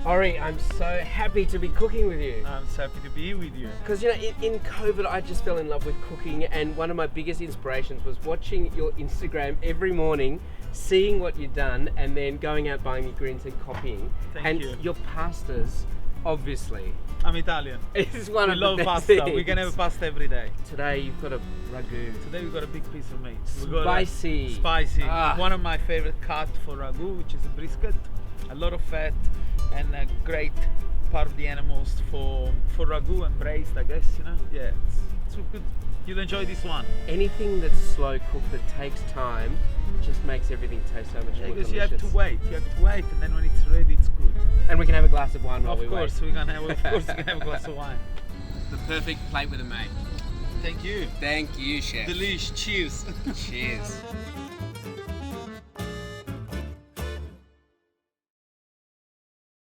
Ori, I'm so happy to be cooking with you. I'm so happy to be with you. Because, you know, in COVID, I just fell in love with cooking, and one of my biggest inspirations was watching your Instagram every morning, seeing what you'd done, and then going out buying ingredients and copying. Thank you. And your pastas, obviously. I'm Italian. It's one We of love the best pasta. things. We can have pasta every day. Today you've got a ragu. Today we've got a big piece of meat. Spicy. Spicy. Ah. One of my favorite cuts for ragu, which is a brisket. A lot of fat and a great part of the animals for ragu and braised, I guess, you know. Yeah, it's good. You'll enjoy this one. Anything that's slow cooked that takes time just makes everything taste so much more Because delicious. you have to wait. You have to wait, and then when it's ready, it's good. And we can have a glass of wine while we Of course, wait. we can have a glass of wine. The perfect plate with a mate. Thank you. Thank you, chef. Delish. Cheers. Cheers.